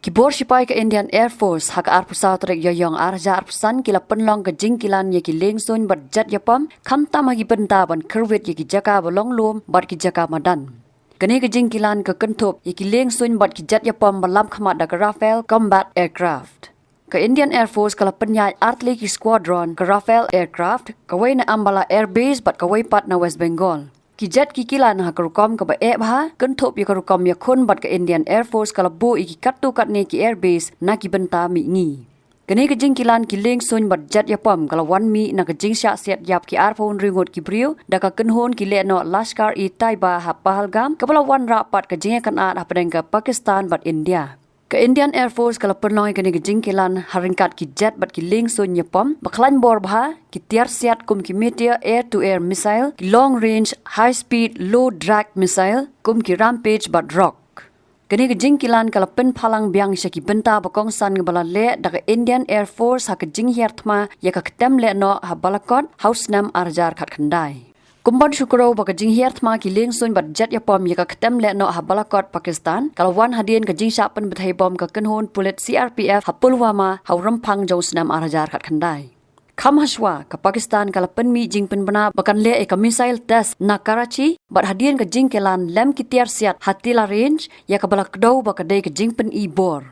Kibor sipai ke Indian Air Force hak arpusau trek yoyong arja arpusan kila penlong ke jing kilan ye ki Liengsuiñ bat jet Ïapom kam tam hagi benta ban Kyrwoh ye ki jaka balong lum bat ki jaka madan. Kene ke jing kilan ke kentup ye ki Liengsuiñ bat ki jet Ïapom balam khamat da Rafale combat aircraft. Ke Indian Air Force kala penyai artillery squadron ke Rafale aircraft kawai na Ambala Air Base bat kawai pat na West Bengal. Ki jet ki Kilan ha karukom ka ba bha kentup ye karukom ya khun bat ke Indian Air Force kala bu iki katu kat ne ki Air Base na ki benta mi ngi. Kene ke jing Kilan ki Liengsuiñ bat jet Ïapom kala wan mi na ke jing sya siat yap ki arphon ringot ki brio da ka kenhon ki le no Lashkar i Taiba ha Pahalgam kapala wan rapat ke jing kan at ha pedeng ke Pakistan bat India. Ke Indian Air Force kala penlong kene ke jing Kilan haringkat ki jet bat ki Liengsuiñ Ïapom baklan bor bha ki tiar siat kum ki meteor air to air missile ki long range high speed low drag missile kum ki rampage bat rock. Kene ke jing Kilan kala pen phalang biang sya ki benta bakong san ngabala le da ke Indian Air Force ha ke jing hiertma ya ka ketem le no ha balakot house nam arjar khat khandai. Kumban Shukro baka jing hiertma ki Liengsuiñ bat jet Ïapom ya ka ketem le no ha balakot Pakistan kala wan hadien ke jing syapen bethai bom ka kenhon pulit CRPF ha Pulwama ha rampang jong snam arjar khat khandai. Kham haswa ka Pakistan kala penmi jing penbana bakan le ka missile test na Karachi bat hadien ka jing Kilan lem ki tiar siat hatila range ya ka balak do baka dei ka jing pen i bor.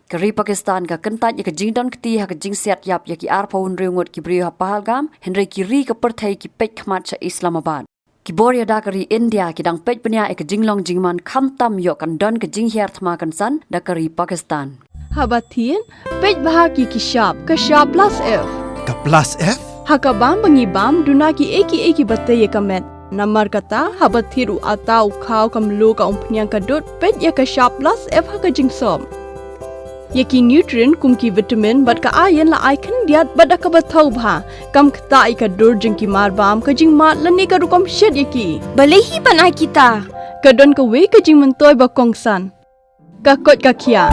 Keri Pakistan ka kentat ya ka jing don kti ha ka jing siat yap ya ki arphon ringot ki brio ha Pahalgam henry ki ri ka perthai ki pek khmat cha Islamabad. Ki bor ya da kari India ki dang pek penya e ka jinglong jingman kham tam yo kan don ka jing hiar thma kan san da kari Pakistan. Habatin pek bahagi ki shop ka shop plus F. Ka plus F? Haka bam bangi bam duna ki eki batte ye kamet. Namar kata habathiru atau khau kam lo ka umpnyang ka dot pet ya ka shop plus F haka jing som. Yaki nutrient kum ki vitamin bat ka iron la icon diat bat ka bathau bha kam khta I ka dur jing ki mar bam ka jing mat la ne ka rukom shed yaki balehi banai kita ka don ka we ka jing mentoy ba kongsan ka kot ka khia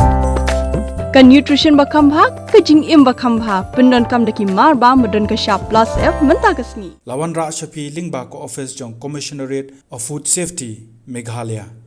ka nutrition ba kham bha ka jing im ba kham bha pendon kam daki mar bam modon ka sharp plus F menta kasni Lawan Ra Shafi Lingba ko office jong Commissionerate of Food Safety Meghalaya.